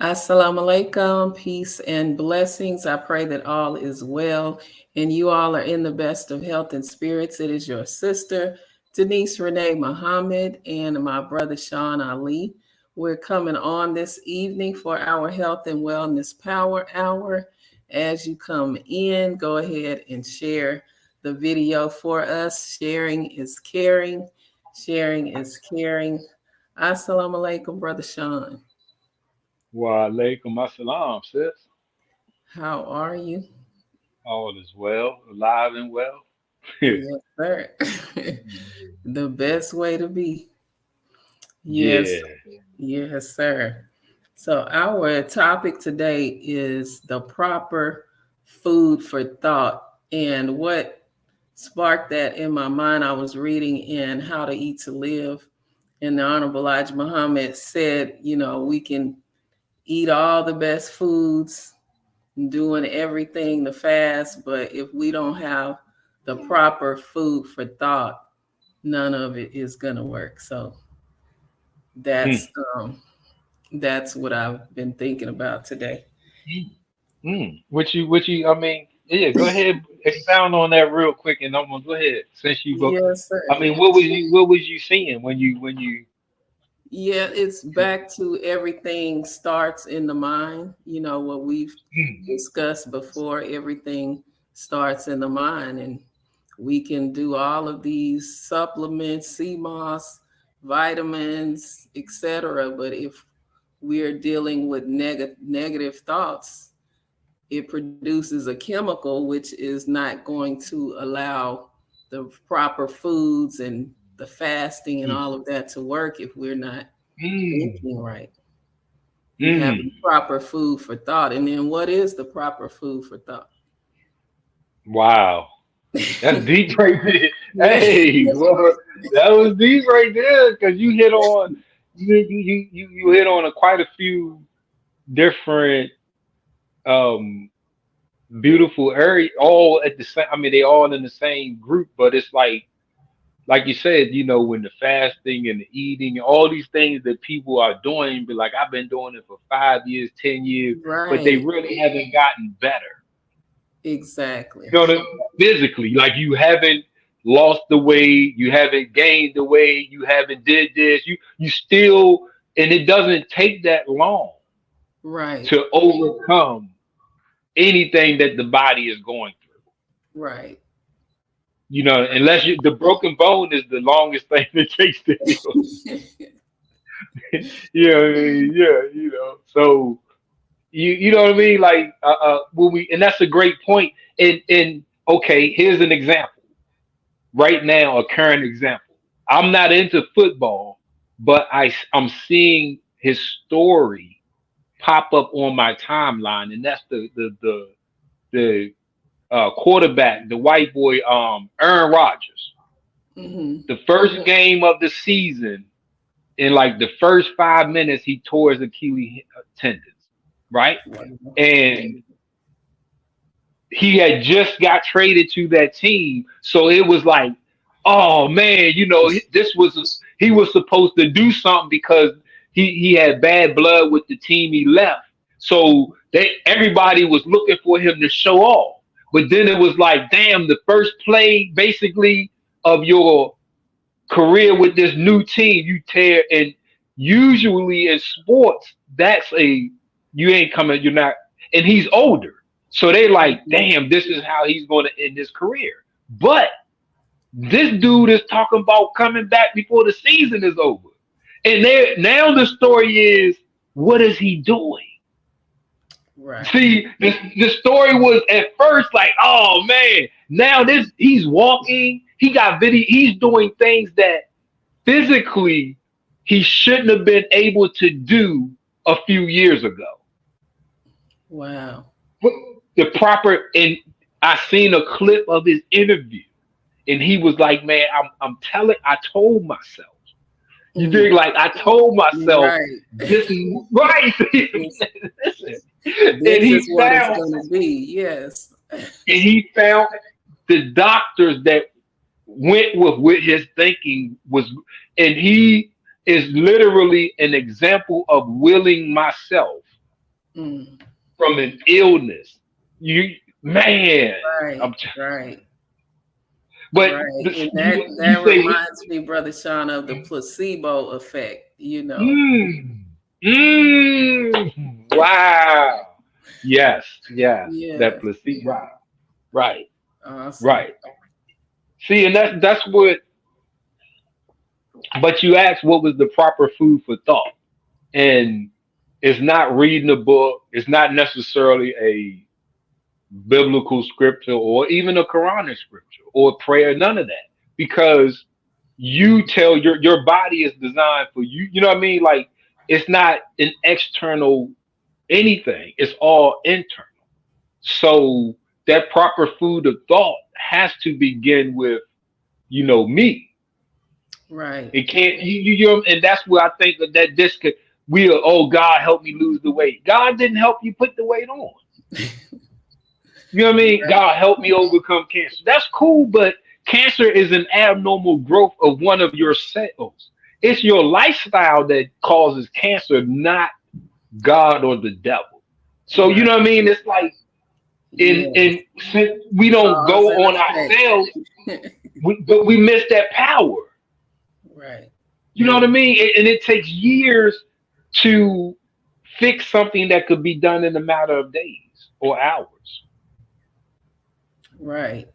Assalamu alaikum, peace and blessings. I pray that all is well and you all are in the best of health and spirits. It is your sister, Denise Renee Muhammad, and my brother, Sean Ali. We're coming on this evening for our Health and Wellness Power Hour. As you come in, go ahead and share the video for us. Sharing is caring. Sharing is caring. Assalamu alaikum, brother Sean. Wa alaikum assalam, sis. How are you? All is well, alive and well. Yes, sir. The best way to be. Yes, Yeah. yes, sir. So, our topic today is the proper food for thought. And what sparked that in my mind, I was reading in How to Eat to Live, and the Honorable Elijah Muhammad said, we can eat all the best foods, doing everything to fast, but if we don't have the proper food for thought, none of it is gonna work. So Mm, that's um that's what I've been thinking about today. mm, I mean, yeah, go ahead, expound on that real quick, and I'm gonna go ahead since you go. Yes, I sir. mean, what was you seeing when you? Yeah, it's back to everything starts in the mind. You know what we've Mm, discussed before, everything starts in the mind, and we can do all of these supplements, CMOS, vitamins, etc. But if we're dealing with negative thoughts, it produces a chemical which is not going to allow the proper foods and the fasting and mm, all of that to work if we're not mm, thinking right and having mm. proper food for thought. And then what is the proper food for thought? Wow, that's deep right there. Yeah. Hey, well, that was deep right there because you hit on quite a few different um beautiful area all at the same. I mean, they all in the same group, but it's like you said, when the fasting and the eating, all these things that people are doing, be like, I've been doing it for 5 years, 10 years, but they Right. really haven't gotten better. Exactly. Physically, like you haven't lost the weight, you haven't gained the weight, you haven't did this, you still, and it doesn't take that long Right. to overcome anything that the body is going through. Right. Unless the broken bone is the longest thing it takes to heal. Yeah, I mean, yeah, So you know what I mean? Like when we and that's a great point. And okay, here's an example. Right now, a current example. I'm not into football, but I'm seeing his story pop up on my timeline, and that's the quarterback, the white boy, Aaron Rodgers. Hmm. The first game of the season, in like the first 5 minutes, he tore his Achilles tendons, right? And he had just got traded to that team, so it was like, oh man, he was supposed to do something because he had bad blood with the team he left. So everybody was looking for him to show off. But then it was like, damn, the first play basically of your career with this new team, you tear. And usually in sports, that's you ain't coming, you're not, and he's older. So they like, damn, this is how he's going to end his career. But this dude is talking about coming back before the season is over. And now the story is, what is he doing? Right. See, the story was at first like, oh man, now he's walking, he got video, he's doing things that physically he shouldn't have been able to do a few years ago. Wow. The proper and I seen a clip of his interview, and he was like, "Man, I told myself." You Hmm. dig? Like I told myself, Right. this is right. This, Listen, and this is what it's going to be. Yes. he found the doctors that went with what his thinking was, and he is literally an example of willing myself. Mm. from an illness. You man, Right, I'm right, but right. And you that say reminds me, Brother Sean, of the placebo effect, you know. mm, wow. Yes, yes. That Yes. placebo. Right, Awesome. right. See, and that's what. But you asked what was the proper food for thought, and it's not reading a book. It's not necessarily a biblical scripture or even a Quranic scripture or prayer. None of that, because you tell your body is designed for you. You know what I mean? Like it's not an external anything. It's all internal. So that proper food of thought has to begin with, me. Right. It can't and that's where I think that this could oh God help me lose the weight. God didn't help you put the weight on. You know what I mean? Right. God help me overcome cancer. That's cool, but cancer is an abnormal growth of one of your cells. It's your lifestyle that causes cancer, not God or the devil. So you Right. know what I mean? It's like in Yes. since we don't Cause go and on ourselves, effect. but we miss that power. Right. You know what I mean? And it takes years to fix something that could be done in a matter of days or hours, Right.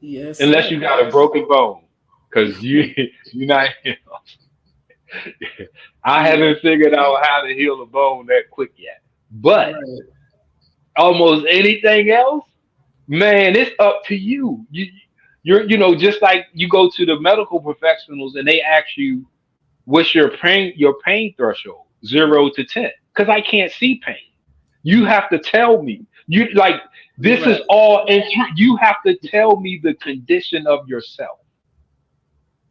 Yes, unless sir. you got a broken bone. Because you're not. I Yeah. haven't figured out how to heal a bone that quick yet. But Right. almost anything else, man, it's up to you. You're just like you go to the medical professionals and they ask you what's your pain threshold, 0 to 10, because I can't see pain. You have to tell me. You like this is Right. all you have to tell me the condition of yourself,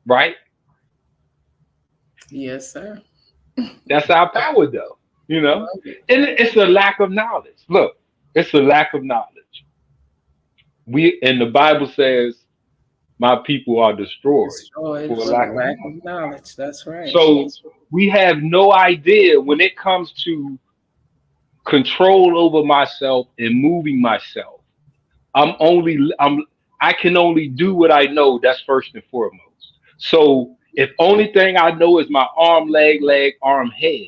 right? Yes, sir. That's our power though, Love it. and it's a lack of knowledge. Look, it's a lack of knowledge. We and the Bible says my people are destroyed Destroyed for a for the lack of lack knowledge. of knowledge. That's right. So we have no idea when it comes to control over myself and moving myself. I can only do what I know. That's first and foremost. So if only thing I know is my arm, leg, arm, head,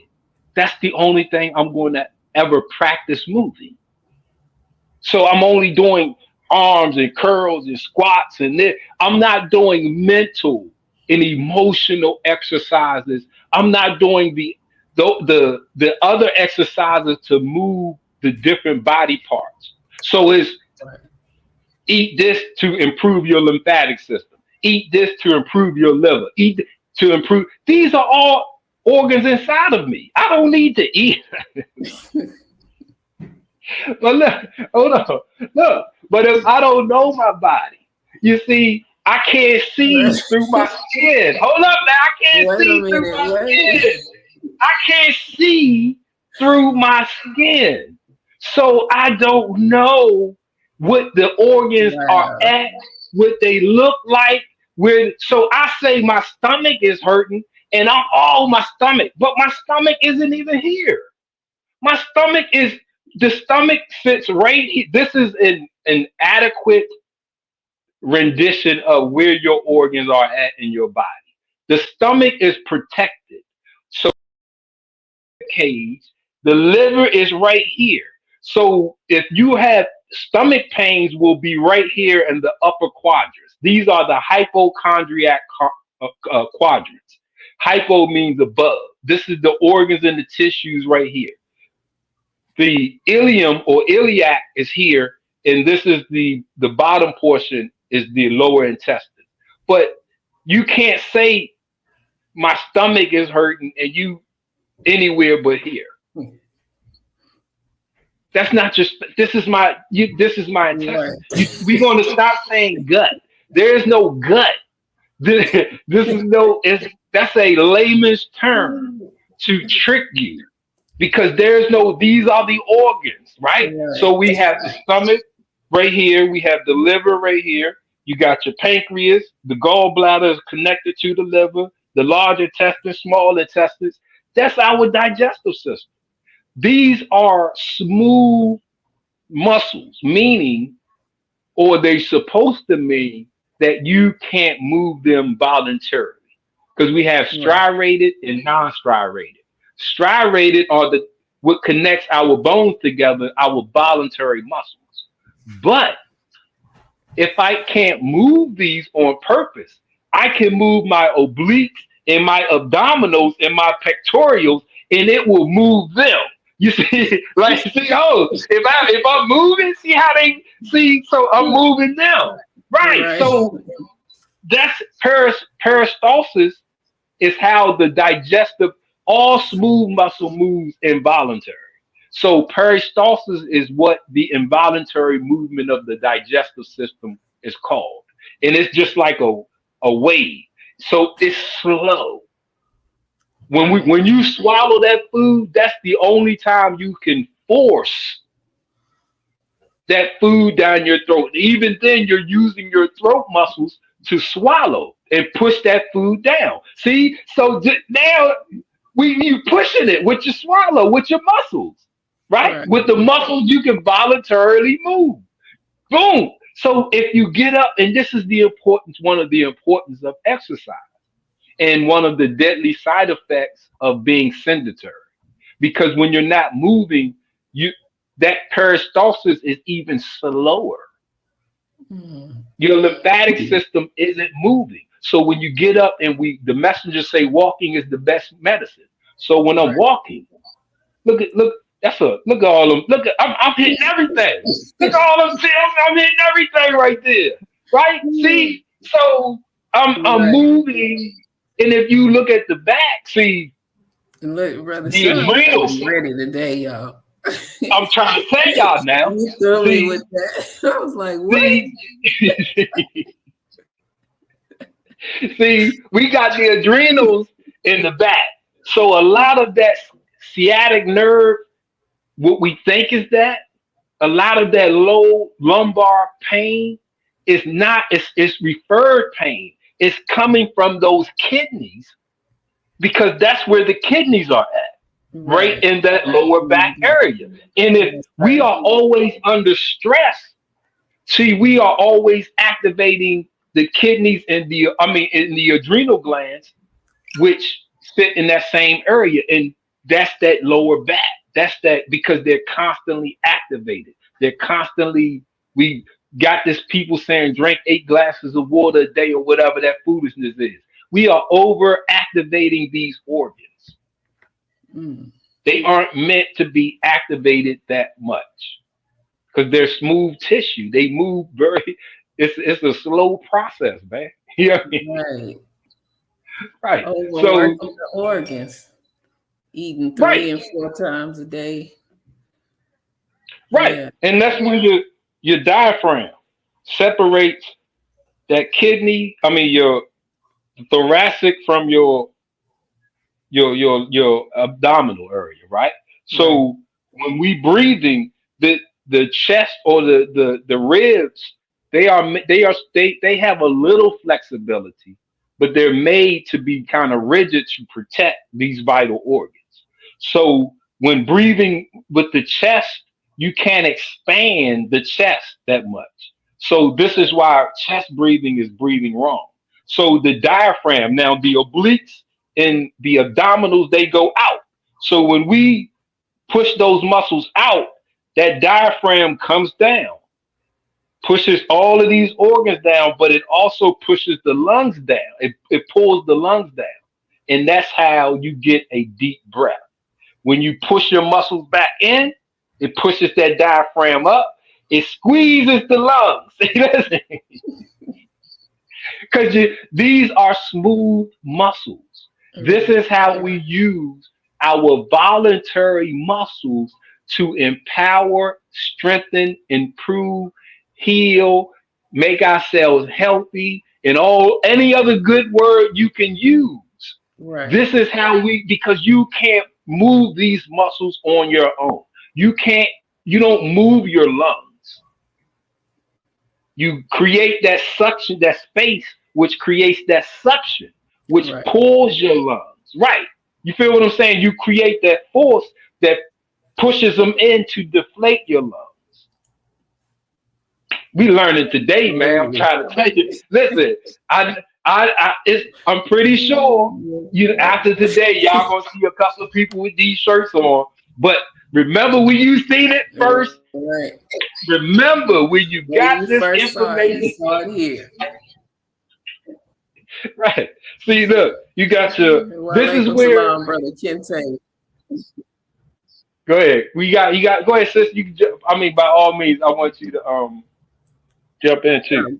that's the only thing I'm going to ever practice moving. So I'm only doing arms and curls and squats and this. I'm not doing mental and emotional exercises. I'm not doing the other exercises to move the different body parts. So it's Right. eat this to improve your lymphatic system. Eat this to improve your liver. To improve. These are all organs inside of me. I don't need to eat. But look, hold on. Look, but if I don't know my body, you see, I can't see through my skin. Hold up now. I can't Wait a see through minute. my Wait. skin. I can't see through my skin. So I don't know what the organs are Wow. at, what they look like. So I say my stomach is hurting and I'm all my stomach, but my stomach isn't even here. My stomach is the stomach sits right here. This is an adequate rendition of where your organs are at in your body. The stomach is protected. So cage, the liver is right here. So if you have stomach pains will be right here in the upper quadrants. These are the hypochondriac quadrants. Hypo means above. This is the organs and the tissues right here. The ilium or iliac is here, and this is the bottom portion is the lower intestine. But you can't say my stomach is hurting and you anywhere but here. That's not just. This is my intestine. Right. We're going to stop saying gut. There is no gut. This is no. That's a layman's term to trick you because there's no. These are the organs, right? Right. So we have the stomach right here. We have the liver right here. You got your pancreas. The gallbladder is connected to the liver. The large intestine, small intestines. That's our digestive system. These are smooth muscles, meaning, or they supposed to mean that you can't move them voluntarily. Because we have Right. striated and non-striated. Striated are the what connects our bones together, our voluntary muscles. But if I can't move these on purpose, I can move my obliques and my abdominals and my pectorials, and it will move them. You see, like see, oh, if I'm moving, see how they see, so I'm moving them. Right. Right. So that's peristalsis is how the digestive, all smooth muscle moves involuntary. So peristalsis is what the involuntary movement of the digestive system is called. And it's just like a wave. So it's slow. Right. When you swallow that food, that's the only time you can force that food down your throat. Even then, you're using your throat muscles to swallow and push that food down. See, so now you pushing it with your swallow, with your muscles, right? Right. With the muscles, you can voluntarily move. Boom. So if you get up, and this is the importance, one of the importance of exercise, and one of the deadly side effects of being sedentary, because when you're not moving, you that peristalsis is even slower. Mm. Your lymphatic system isn't moving. So when you get up, and the messengers say walking is the best medicine. So when I'm Right. walking, look, look at all of them. I'm hitting everything. Look at all of them. I'm hitting everything right there. Right? See, so I'm Right. moving, and if you look at the back, see And look, Brother the Sean got adrenals. me ready today, y'all. I'm trying to tell y'all now. You threw me See, with that. I was like, what? see, see, we got the adrenals in the back. So a lot of that sciatic nerve, what we think is that, a lot of that low lumbar pain is not, it's referred pain. It's coming from those kidneys, because that's where the kidneys are at, right Right. in that lower back Mhm. area. And if That's we right. are always under stress, see, we are always activating the kidneys and in the adrenal glands, which sit in that same area. And that's that lower back. That's that, because they're constantly activated. They're constantly, we got this people saying drink 8 glasses of water a day or whatever that foolishness is. We are over activating these organs. Mm. They aren't meant to be activated that much, because they're smooth tissue. They move very, it's a slow process, man. You know what I mean? Right. Right. So, Overworking the organs, eating right, 3 and 4 times a day. right. Yeah. And that's when your diaphragm separates that kidney, your thoracic from your abdominal area, right? Right. So when we breathing, the chest or the ribs, they have a little flexibility, but they're made to be kind of rigid to protect these vital organs. So when breathing with the chest, you can't expand the chest that much. So this is why chest breathing is breathing wrong. So the diaphragm, now the obliques and the abdominals, they go out. So when we push those muscles out, that diaphragm comes down, pushes all of these organs down, but it also pushes the lungs down. It pulls the lungs down. And that's how you get a deep breath. When you push your muscles back in, it pushes that diaphragm up. It squeezes the lungs. Because these are smooth muscles. This Right. is how we use our voluntary muscles to empower, strengthen, improve, heal, make ourselves healthy, and all any other good word you can use. Right. This is how because you can't move these muscles on your own. You can't, you don't move your lungs. You create that suction, that space, which creates that suction, which Right. pulls your lungs. Right. You feel what I'm saying? You create that force that pushes them in to deflate your lungs. We learning today, man. I'm trying to tell you. Listen, I'm pretty sure after today, y'all gonna see a couple of people with these shirts on. But remember when you seen it first. Right. Remember when you got you this first information. saw it here. Right. See, look, you got your. This is where. Salam, brother Kente. Go ahead. You got. Go ahead, sis. You can. I mean, by all means, I want you to jump in too,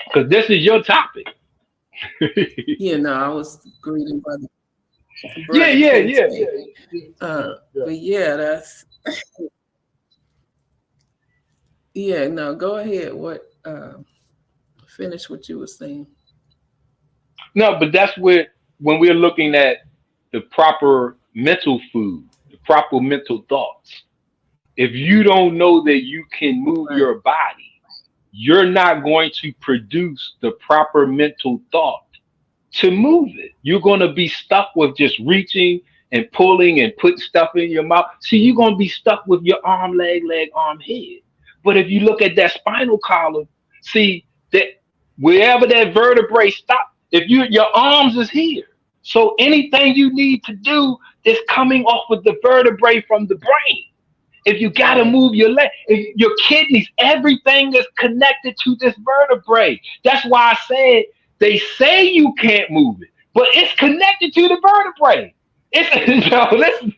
because this is your topic. I was greeting brother. Yeah. But yeah, that's. Yeah. No, go ahead. What? Finish what you were saying. No, but that's when we're looking at the proper mental food, the proper mental thoughts. If you don't know that you can move your body, you're not going to produce the proper mental thought to move it. You're going to be stuck with just reaching and pulling and putting stuff in your mouth. See, you're going to be stuck with your arm, leg, arm, head. But if you look at that spinal column, see that wherever that vertebrae stops, if your arms is here. So anything you need to do is coming off of the vertebrae from the brain. If you got to move your leg, your kidneys, everything is connected to this vertebrae. That's why I said they say you can't move it, but it's connected to the vertebrae. Listen,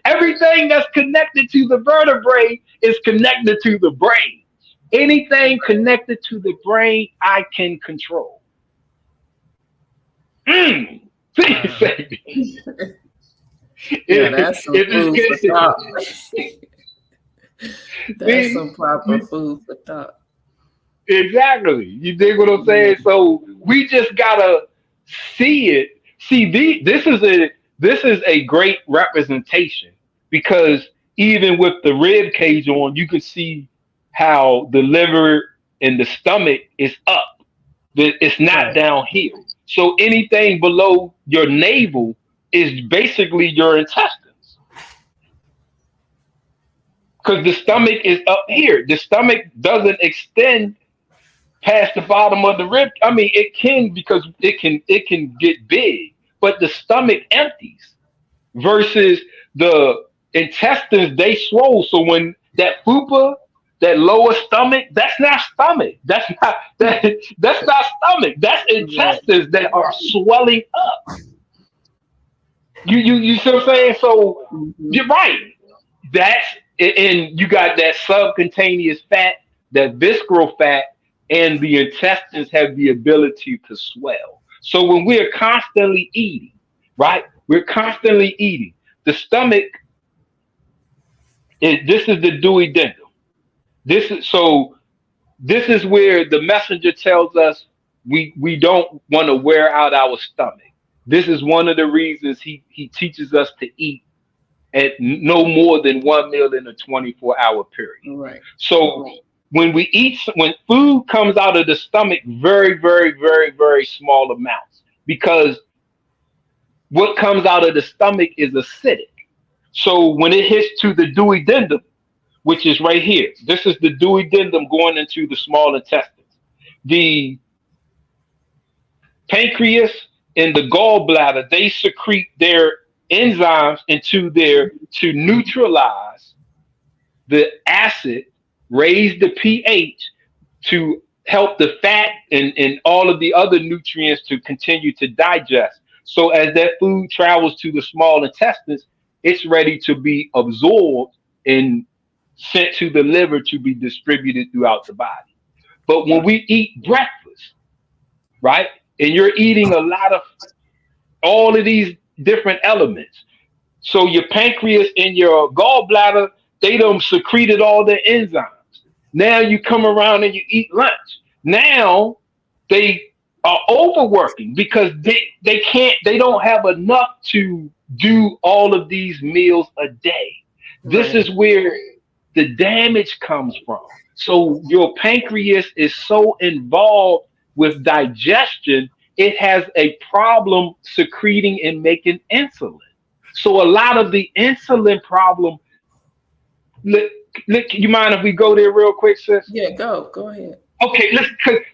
everything that's connected to the vertebrae is connected to the brain. Anything connected to the brain, I can control. That's some food for thought. That's some proper food for thought. Exactly. You dig what I'm saying? So we just gotta see it. See, this is a great representation, because even with the rib cage on, you can see how the liver and the stomach is up. It's not down here. So anything below your navel is basically your intestines. Because the stomach is up here. The stomach doesn't extend past the bottom of the rib. I mean, it can, because it can get big, but the stomach empties versus the intestines, they swell. So when that fupa, that lower stomach, that's not stomach. That's not stomach. That's intestines that are swelling up. You see what I'm saying? So you're right. And you got that subcutaneous fat, that visceral fat, and the intestines have the ability to swell. So when we're constantly eating, right? We're constantly eating. The stomach, this is the duodenum. This is where the messenger tells us we don't want to wear out our stomach. This is one of the reasons he teaches us to eat at no more than one meal in a 24-hour period. Right. So when we eat, when food comes out of the stomach, very, very, very, very small amounts, because what comes out of the stomach is acidic. So when it hits to the duodenum, which is right here, this is the duodenum going into the small intestines. The pancreas and the gallbladder, they secrete their enzymes to neutralize the acid, raise the pH, to help the fat and all of the other nutrients to continue to digest. So as that food travels to the small intestines, it's ready to be absorbed and sent to the liver to be distributed throughout the body. But when we eat breakfast, right, and you're eating a lot of all of these different elements, so your pancreas and your gallbladder, they done secreted all their enzymes. Now you come around and you eat lunch. Now they are overworking because they don't have enough to do all of these meals a day. This is where the damage comes from. So your pancreas is so involved with digestion, it has a problem secreting and making insulin. So a lot of the insulin problem, look, you mind if we go there real quick, sis? Yeah, go ahead. Okay, let's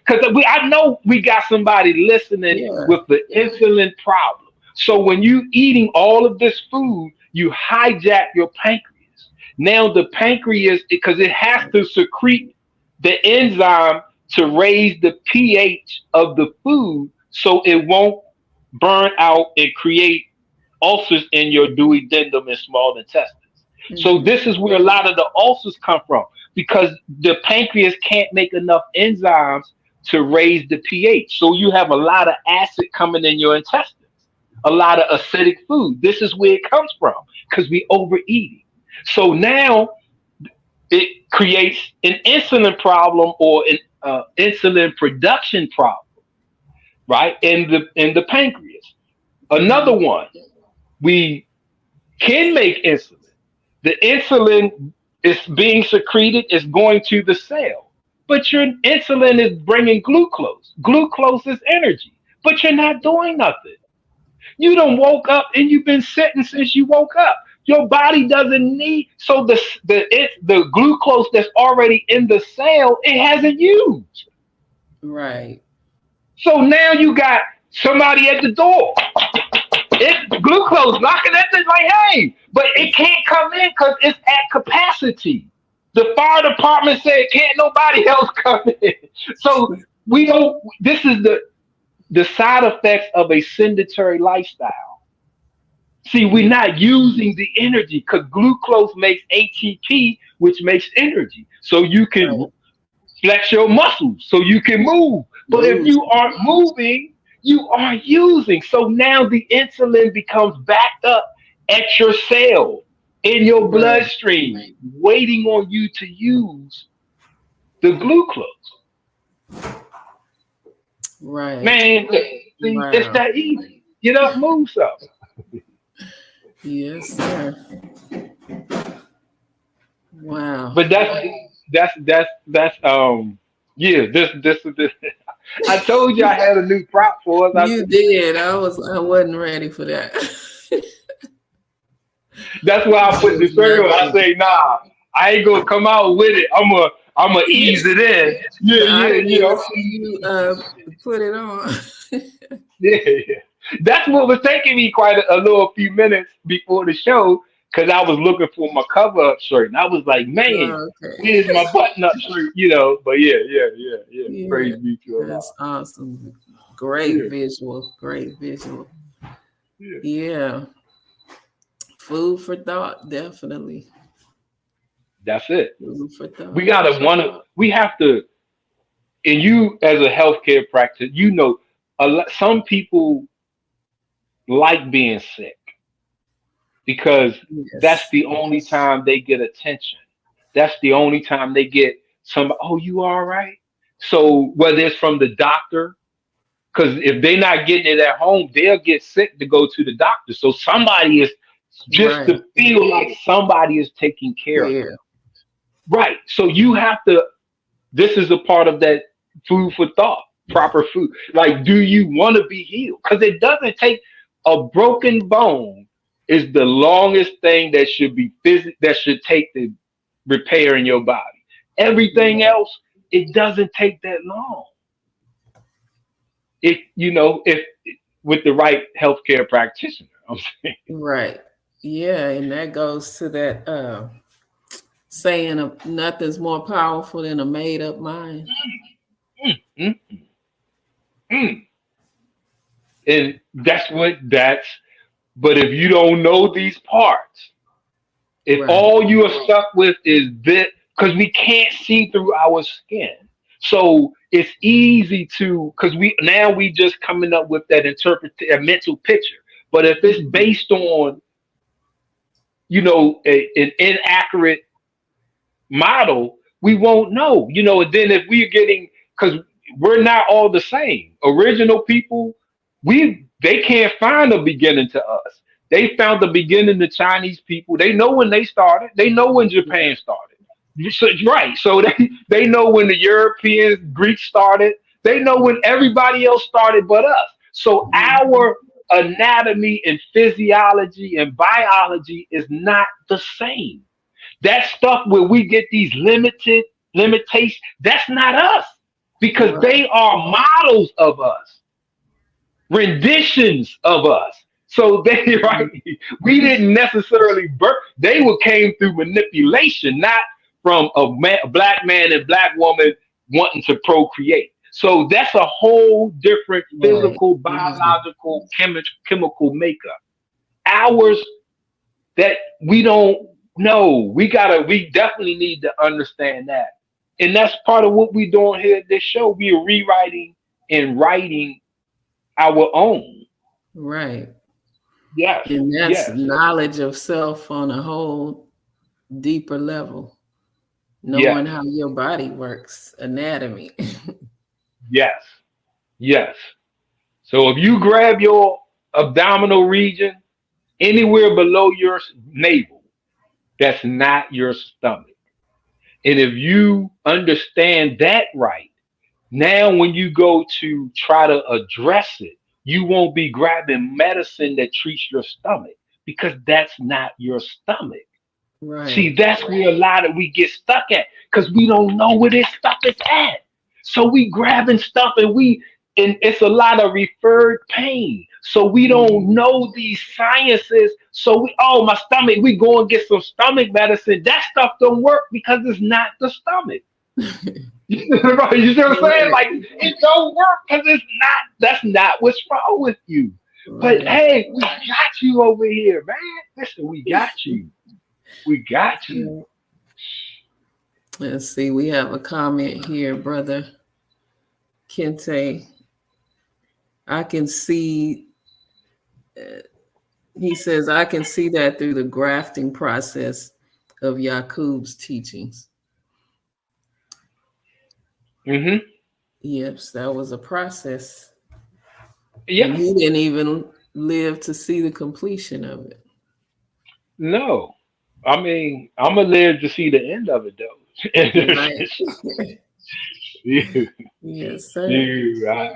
because I know we got somebody listening Yeah. with the insulin problem. So when you eating all of this food, you hijack your pancreas. Now the pancreas, because it has to secrete the enzyme to raise the pH of the food, so it won't burn out and create ulcers in your duodenum and small intestines. So Mm-hmm. this is where a lot of the ulcers come from because the pancreas can't make enough enzymes to raise the pH. So you have a lot of acid coming in your intestines, a lot of acidic food. This is where it comes from because we overeating. So now it creates an insulin problem or an insulin production problem, right? In the pancreas. Another Mm-hmm. one, we can make insulin. The insulin is being secreted, is going to the cell. But your insulin is bringing glucose. Glucose is energy, but you're not doing nothing. You done woke up and you've been sitting since you woke up. Your body doesn't need so the glucose that's already in the cell it hasn't used. Right. So now you got somebody at the door. It's glucose knocking at this like, hey, but it can't come in because it's at capacity. The fire department said can't nobody else come in. So we don't. This is the side effects of a sedentary lifestyle. See, we're not using the energy because glucose makes ATP, which makes energy. So you can Right. flex your muscles, so you can move. But if Moves. you aren't moving, you are using. So now the insulin becomes backed up at your cell, in your Right. bloodstream, waiting on you to use the glucose. Right. Man, see, it's Wow. that easy. Get up, move something. Yes, sir. Wow. But that's yeah, this I told you I had a new prop for us. You did. I wasn't ready for that. That's why I I put the was not circle. I ready. say, nah, I ain't gonna come out with it. I'm gonna ease it in. Yeah, I yeah, didn't yeah, even see you put it on. yeah, yeah. That's what was taking me quite a little few minutes before the show because I was looking for my cover up shirt and I was like, man, Oh, okay. where's my button up shirt? You know, but yeah, yeah, yeah, yeah. Yeah, Praise be to Allah. that's awesome. Great Yeah, visual. Great visual. yeah. Yeah. Food for thought, definitely. That's it. Food for We thought. gotta we have to, and you as a healthcare practitioner, you know, some people like being sick because that's Yes. the only time they get attention. That's the only time they get some, oh, you all right? So whether it's from the doctor, because if they're not getting it at home, they'll get sick to go to the doctor. So somebody is just Right. to feel like somebody is taking care of them. Here. Right. So you have to, this is a part of that food for thought, proper food. Like, do you want to be healed? Because it doesn't take a broken bone is the longest thing that should be that should take the repair in your body. Everything else, it doesn't take that long. If you know, if with the right healthcare practitioner, I'm saying. Right. Yeah, and that goes to that saying of nothing's more powerful than a made up mind. Mm, mm, mm. And that's but if you don't know these parts, if Right. all you are stuck with is this, because we can't see through our skin. So it's easy to, because we just coming up with that a mental picture. But if it's Mhm. based on, an inaccurate model, we won't know. And then if we're getting, because we're not all the same. Original people, they can't find a beginning to us. They found the beginning to Chinese people. They know when they started. They know when Japan started. So, right. So they know when the Europeans, Greeks started. They know when everybody else started but us. So our anatomy and physiology and biology is not the same. That stuff where we get these limitations, that's not us because Right. they are models of us, renditions of us. So they right, we didn't necessarily birth. They were came through manipulation, not from a black man and black woman wanting to procreate. So that's a whole different Right. physical, Mhm. biological, chemical makeup. Ours that we don't know. We definitely need to understand that. And that's part of what we're doing here at this show. We are rewriting and writing our own. Right. Yes, And that's yes, knowledge of self on a whole deeper level, knowing yes, how your body works, anatomy. yes, yes. So if you grab your abdominal region anywhere below your navel, that's not your stomach. And if you understand that right, now, when you go to try to address it, you won't be grabbing medicine that treats your stomach because that's not your stomach. See, Right. that's where a lot of we get stuck at because we don't know where this stuff is at. So we grabbing stuff and it's a lot of referred pain. So we don't Mhm. know these sciences. So oh, my stomach, we go and get some stomach medicine. That stuff don't work because it's not the stomach. Right, you see what I'm saying? Right. Like it don't work because it's not. That's not what's wrong with you. But Right. hey, we got you over here, man. Listen, we got you. We got you. Yeah. Let's see. We have a comment here, brother Kente. I can see. He says I can see that through the grafting process of Yakub's teachings. Hmm. Yes, that was a process, and Yeah. he didn't even live to see the completion of it. No. I mean, I'm gonna live to see the end of it though. Right. Yeah, Yes, sir.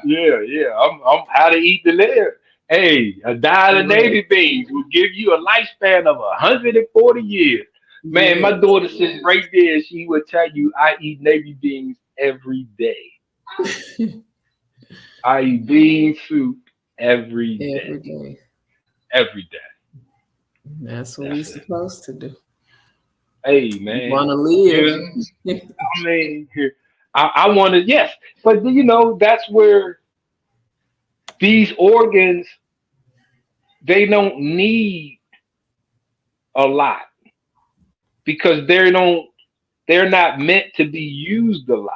yeah. I'm how to eat to live. Hey, a diet of Right. Navy beans will give you a lifespan of 140 years. Man, my Yes. daughter sitting right there. She would tell you I eat Navy beans every day. I eat bean soup every Every day. day. Every day. That's what we're That's it. supposed to do. Hey, We man. want to You live. know, I mean, I want to, yes. But, that's where these organs, they don't need a lot because they're not meant to be used a lot,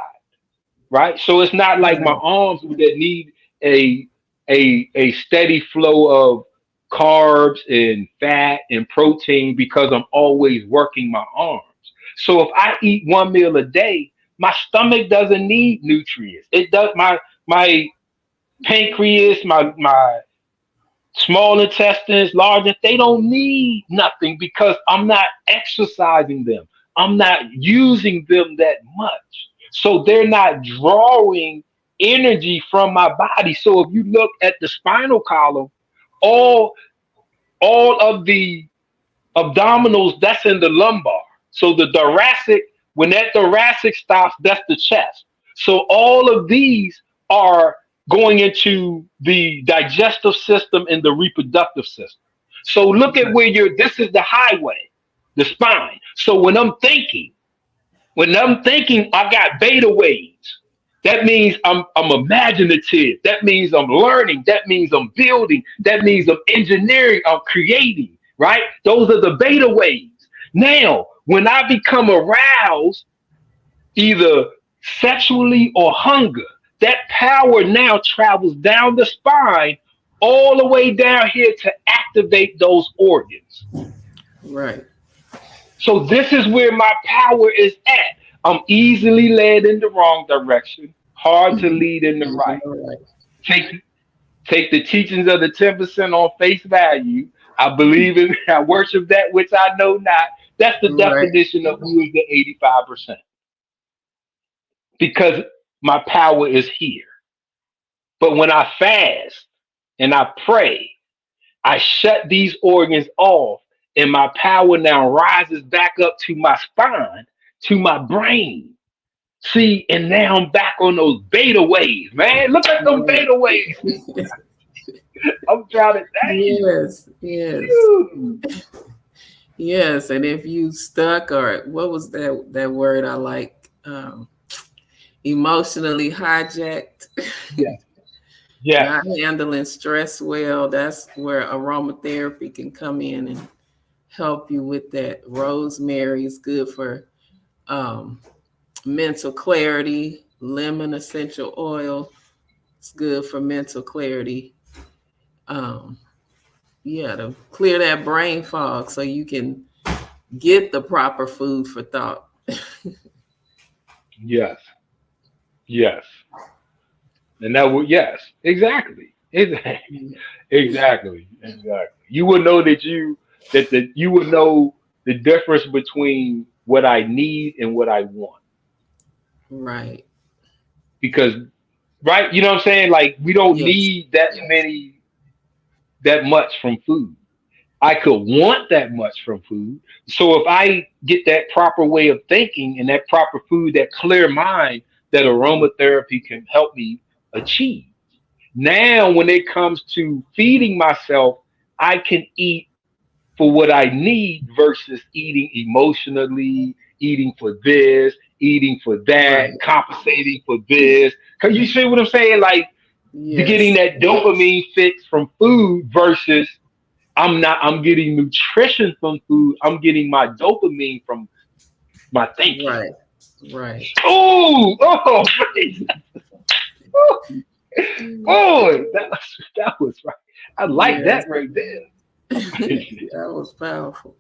right? So it's not like my Right. arms that need a a steady flow of carbs and fat and protein because I'm always working my arms. So if I eat one meal a day, my stomach doesn't need nutrients. It does my pancreas, my small intestines, large, they don't need nothing because I'm not exercising them. I'm not using them that much. So they're not drawing energy from my body. So if you look at the spinal column, all all of the abdominals, that's in the lumbar. So the thoracic, when that thoracic stops, that's the chest. So all of these are going into the digestive system and the reproductive system. So look at Right. where this is the highway, the spine. So when I'm thinking, I got beta waves. That means I'm imaginative. That means I'm learning. That means I'm building. That means I'm engineering. I'm creating. Right? Those are the beta waves. Now, when I become aroused, either sexually or hunger, that power now travels down the spine all the way down here to activate those organs. Right. So this is where my power is at. I'm easily led in the wrong direction, hard to lead in the right. Right. Take take the teachings of the 10% on face value. I believe in I worship that which I know not. That's the Right. definition of who is the 85%. Because my power is here. But when I fast and I pray I shut these organs off, and my power now rises back up to my spine, to my brain. See, and now I'm back on those beta waves, man. Look at them Right. beta waves. I'm trying to tell you. Yes, yes, Whew. yes. And if you stuck, or what was that word I like? Emotionally hijacked, Yes, yes, not handling stress well, that's where aromatherapy can come in and help you with that. Rosemary is good for um, mental clarity. Lemon essential oil is good for mental clarity. Um, yeah, to clear that brain fog so you can get the proper food for thought. yes, yes. And that would, yes, exactly. Exactly. Exactly. You would know you would know the difference between what I need and what I want. Right. Because right, you know what I'm saying? Like we don't Yes. need that much from food. I could want that much from food. So if I get that proper way of thinking and that proper food, that clear mind that aromatherapy can help me achieve. Now, when it comes to feeding myself, I can eat for what I need versus eating emotionally, eating for this, eating for that, Right. compensating for this. Cause you see what I'm saying? Like getting Yes. that dopamine fix from food versus I'm getting nutrition from food. I'm getting my dopamine from my thinking. Right. Right. Oh, oh, boy, that was right. I like Yes. that right there. That was powerful.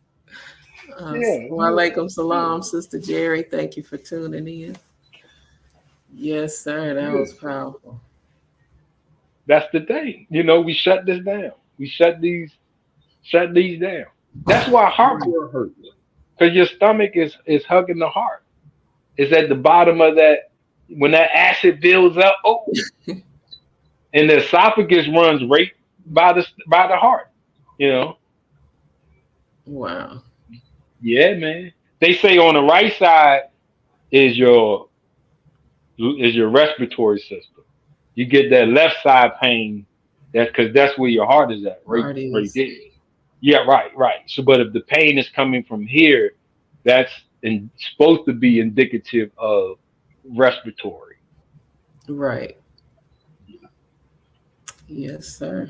Yeah, yeah, Walaikum yeah. salam, Sister Jerry. Thank you for tuning in. Yes, sir. That Yeah. was powerful. That's the thing. You know, we shut this down. We shut these down. That's why heartburn hurts. Because your stomach is hugging the heart. It's at the bottom of that when that acid builds up. Oh, and the esophagus runs right by the heart. You know. Wow. Yeah, man. They say on the right side is your respiratory system. You get that left side pain. That's because that's where your heart is at, Heart right is. there. Yeah, right, right. So, but if the pain is coming from here, that's supposed to be indicative of respiratory. Right. Yes, sir.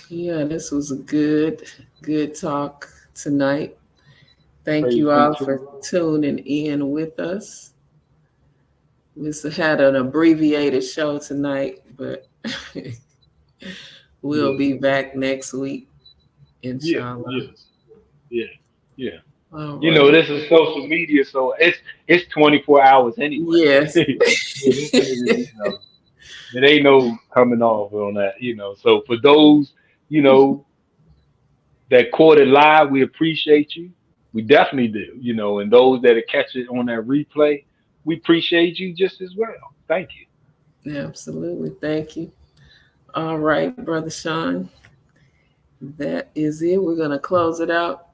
Yeah, this was a good talk tonight. Thank Praise you be all to for the Lord. tuning in with us. We had an abbreviated show tonight, but we'll Yeah, be back next week, yeah, inshallah. yeah, yeah, yeah. All You know, right. this is social media, so it's 24 hours anyway. Yes. You know, it ain't no coming off on that. You know, so for those you know that caught it live, we appreciate you. We definitely do. You know, and those that catch it on that replay, we appreciate you just as well. Thank you. Absolutely. Thank you. All right, Brother Sean. That is it. We're going to close it out.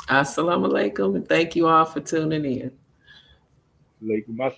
Assalamu alaikum, and thank you all for tuning in. Like my